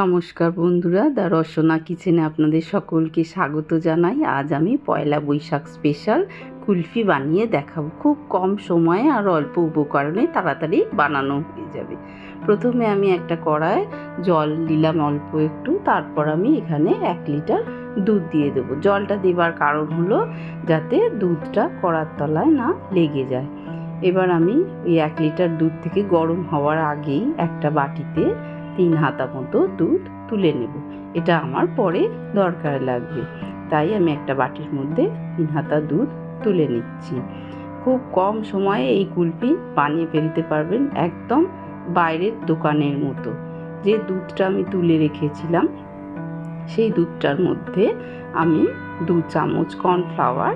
নমস্কার বন্ধুরা, দ্য রসনা কিচেনে আপনাদের সকলকে স্বাগত জানাই। আজ আমি পয়লা বৈশাখ স্পেশাল কুলফি বানিয়ে দেখাবো। খুব কম সময়ে আর অল্প উপকরণে তাড়াতাড়ি বানানো হয়ে যাবে। প্রথমে আমি একটা কড়ায় জল দিলাম অল্প একটু, তারপর আমি এখানে 1 লিটার দুধ দিয়ে দেবো। জলটা দেবার কারণ হলো যাতে দুধটা কড়ার তলায় না লেগে যায়। এবার আমি এই 1 লিটার দুধ থেকে গরম হওয়ার আগেই একটা বাটিতে 3 হাতা মতো দুধ তুলে নেব। এটা আমার পরে দরকার লাগবে, তাই আমি একটা বাটির মধ্যে 3 হাতা দুধ তুলে নিচ্ছি। খুব কম সময়ে এই কুলফি বানিয়ে ফেলতে পারবেন, একদম বাইরের দোকানের মতো। যে দুধটা আমি তুলে রেখেছিলাম সেই দুধটার মধ্যে আমি 2 চামচ কর্নফ্লাওয়ার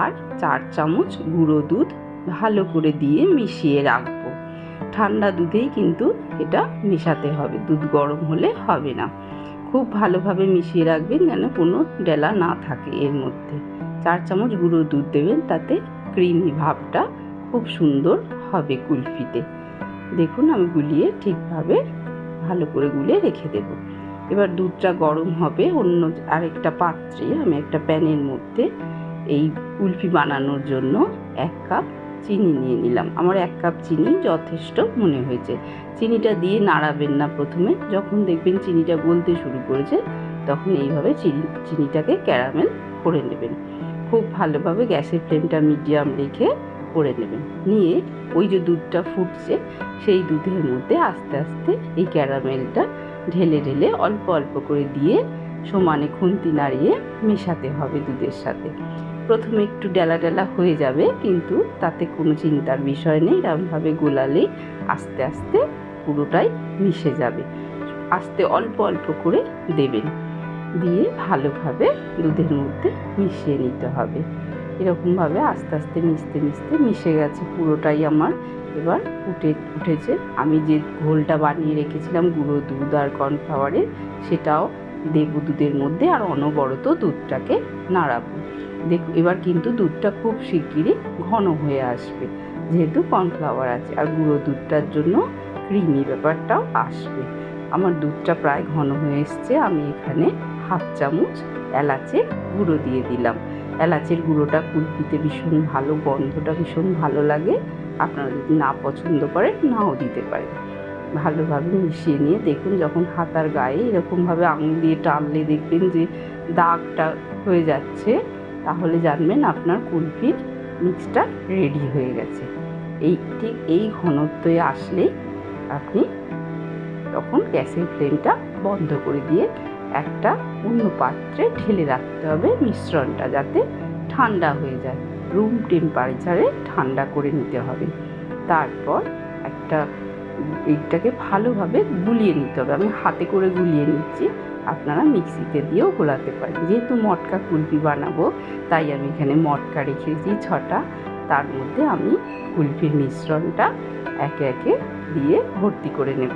আর 4 চামচ গুঁড়ো দুধ ভালো করে দিয়ে মিশিয়ে রাখবো। ঠান্ডা দুধেই কিন্তু এটা মেশাতে হবে, দুধ গরম হলে হবে না। খুব ভালোভাবে মিশিয়ে রাখবেন যেন কোনো ডেলা না থাকে এর মধ্যে। 4 চামচ গুঁড়ো দুধ দেবেন, তাতে ক্রিমি ভাবটা খুব সুন্দর হবে কুলফিতে। দেখুন আমি গুলিয়ে ঠিকভাবে ভালো করে গুলে রেখে দেব। এবার দুধটা গরম হবে, অন্য আরেকটা পাত্রে আমি একটা প্যানের মধ্যে এই কুলফি বানানোর জন্য 1 কাপ চিনি নিয়ে নিলাম। আমার 1 কাপ চিনি যথেষ্ট মনে হয়েছে। চিনিটা দিয়ে নাড়াবেন না প্রথমে, যখন দেখবেন চিনিটা গলতে শুরু করেছে তখন এইভাবে চিনিটাকে ক্যারামেল করে নেবেন। খুব ভালোভাবে গ্যাসের ফ্লেমটা মিডিয়াম রেখে করে নেবেন। নিয়ে ওই যে দুধটা ফুটছে সেই দুধের মধ্যে আস্তে আস্তে এই ক্যারামেলটা ঢেলে ঢেলে অল্প অল্প করে দিয়ে সমানে খুন্তি নাড়িয়ে মেশাতে হবে দুধের সাথে। প্রথমে একটু ডেলা ডেলা হয়ে যাবে, কিন্তু তাতে কোনো চিন্তার বিষয় নেই। এরকমভাবে গোলালেই আস্তে আস্তে পুরোটাই মিশে যাবে। আস্তে অল্প অল্প করে দেবেন, দিয়ে ভালোভাবে দুধের মধ্যে মিশিয়ে নিতে হবে। এরকমভাবে আস্তে আস্তে মিশতে মিশতে মিশে গেছে পুরোটাই আমার। এবার উঠেছে। আমি যে ঘোলটা বানিয়ে রেখেছিলাম গুঁড়ো দুধ আর কর্নফ্লাওয়ারের, সেটাও দেব দুধের মধ্যে আর অনবরত দুধটাকে নাড়াবো। দেখুন এবার কিন্তু দুধটা খুব শিগগিরই ঘন হয়ে আসবে, যেহেতু কর্নফ্লাওয়ার আছে আর গুঁড়ো দুধটার জন্য ক্রিমি ব্যাপারটাও আসবে। আমার দুধটা প্রায় ঘন হয়ে এসছে। আমি এখানে 1/2 চামচ এলাচের গুঁড়ো দিয়ে দিলাম। এলাচের গুঁড়োটা কুলফিতে ভীষণ ভালো, গন্ধটা ভীষণ ভালো লাগে। আপনারা যদি না পছন্দ করেন নাও দিতে পারেন। ভালোভাবে মিশিয়ে নিয়ে দেখুন যখন হাতার গায়ে এরকমভাবে আঙুল দিয়ে টানলে দেখবেন যে দাগটা হয়ে যাচ্ছে, তাহলে জানবেন আপনার কুলফির মিক্সটা রেডি হয়ে গেছে। ঠিক এই ঘনত্বে আসলেই আপনি তখন গ্যাসের ফ্লেমটা বন্ধ করে দিয়ে একটা অন্য পাত্রে ঢেলে রাখতে হবে মিশ্রণটা, যাতে ঠান্ডা হয়ে যায়। রুম টেম্পারেচারে ঠান্ডা করে নিতে হবে। তারপর এইটাকে ভালোভাবে গুলিয়ে নিতে হবে। আমি হাতে করে গুলিয়ে নিচ্ছি, আপনারা মিক্সিতে দিয়েও গোলাতে পারেন। যেহেতু মটকা কুলফি বানাবো তাই আমি এখানে মটকা রেখেছি 6টা। তার মধ্যে আমি কুলফির মিশ্রণটা একে একে দিয়ে ভর্তি করে নেব।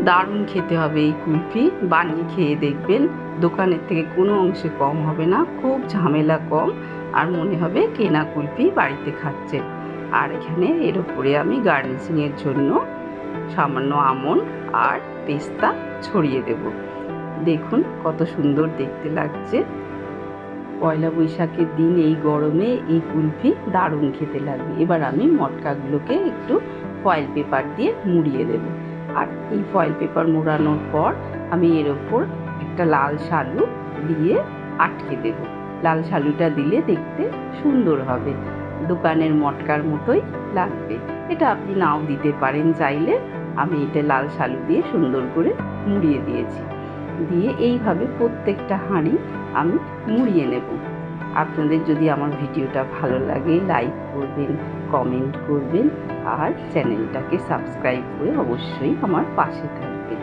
দারুণ খেতে হবে এই কুলফি, বানিয়ে খেয়ে দেখবেন। দোকানের থেকে কোনো অংশে কম হবে না, খুব ঝামেলা কম, আর মনে হবে কেনা কুলফি বাড়িতে খাচ্ছেন। আর এখানে এর উপরে আমি গার্নিশিংয়ের জন্য সামান্য আমন্ড আর পেস্তা ছড়িয়ে দেব। দেখুন কত সুন্দর দেখতে লাগছে। পয়লা বৈশাখের দিন এই গরমে এই কুলফি দারুণ খেতে লাগবে। এবার আমি মটকাগুলোকে একটু ফয়েল পেপার দিয়ে মুড়িয়ে দেব। আর এই ফয়েল পেপার মোড়ানোর পর আমি এর ওপর একটা লাল শালু দিয়ে আটকে দেব। লাল শালুটা দিলে দেখতে সুন্দর হবে, দোকানের মটকার মতোই লাগবে। এটা আপনি নাও দিতে পারেন চাইলে। আমি এটা লাল শালু দিয়ে সুন্দর করে মুড়িয়ে দিয়েছি। দিয়ে এইভাবে প্রত্যেকটা হাঁড়ি আমি মুড়িয়ে নেব। আপনাদের যদি আমার ভিডিওটা ভালো লাগে লাইক করবেন, কমেন্ট করবেন আর চ্যানেলটাকে সাবস্ক্রাইব করে অবশ্যই আমার পাশে থাকবেন।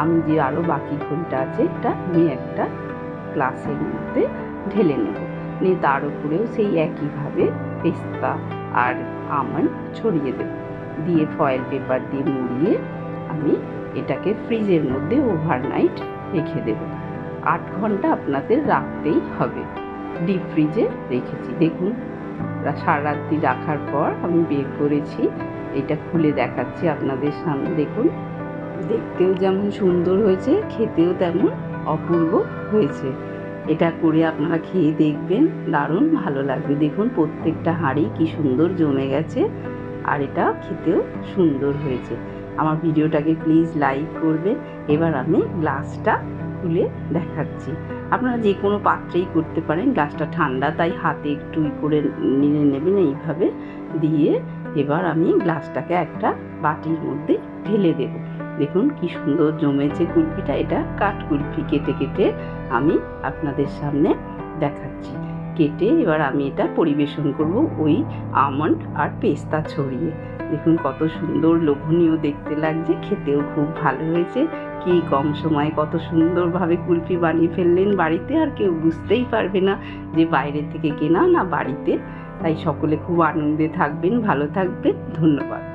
আমি যে আরও বাকি ঘন্টা আছে এটা আমি একটা গ্লাসের মধ্যে ঢেলে নেব, নিয়ে তার উপরেও সেই একইভাবে পেস্তা আর আমন্ড ছড়িয়ে দেব। দিয়ে ফয়েল পেপার দিয়ে মুড়িয়ে আমি এটাকে ফ্রিজের মধ্যে ওভারনাইট রেখে দেব। 8 ঘন্টা আপনাদের রাখতেই হবে। ডিপ ফ্রিজে রেখেছি। দেখুন সারা রাত্রি রাখার পর আমি বের করেছি, এটা খুলে দেখাচ্ছি আপনাদের সামনে। দেখুন দেখতেও যেমন সুন্দর হয়েছে, খেতেও তেমন অপূর্ব হয়েছে। এটা করে আপনারা খেয়ে দেখবেন, দারুণ ভালো লাগবে। দেখুন প্রত্যেকটা হাঁড়ি কি সুন্দর জমে গেছে, আর এটা খেতেও সুন্দর হয়েছে। আমার ভিডিওটাকে প্লিজ লাইক করবেন। এবার আমি গ্লাসটা খুলে দেখাচ্ছি। আপনারা যে কোনো পাত্রেই করতে পারেন, গ্লাসটা ঠান্ডা তাই হাতে একটু করে নিয়ে নেবেন এইভাবে দিয়ে। এবার আমি গ্লাসটাকে একটা বাটির মধ্যে ঢেলে দেব। দেখুন কি সুন্দর জমেছে কুলফিটা। এটা কাঠ কুলফি কেটে কেটে আমি আপনাদের সামনে দেখাচ্ছি। কেটে এবার আমি এটা পরিবেশন করব ওই আমন্ড আর পেস্তা ছড়িয়ে। দেখুন কত সুন্দর লোভনীয় দেখতে লাগছে, খেতেও খুব ভালো হয়েছে। কি কম সময়ে কত সুন্দরভাবে কুলফি বানিয়ে ফেললেন বাড়িতে, আর কেউ বুঝতেই পারবে না যে বাইরে থেকে কেনা না বাড়িতে। তাই সকলে খুব আনন্দে থাকবেন, ভালো থাকবেন। ধন্যবাদ।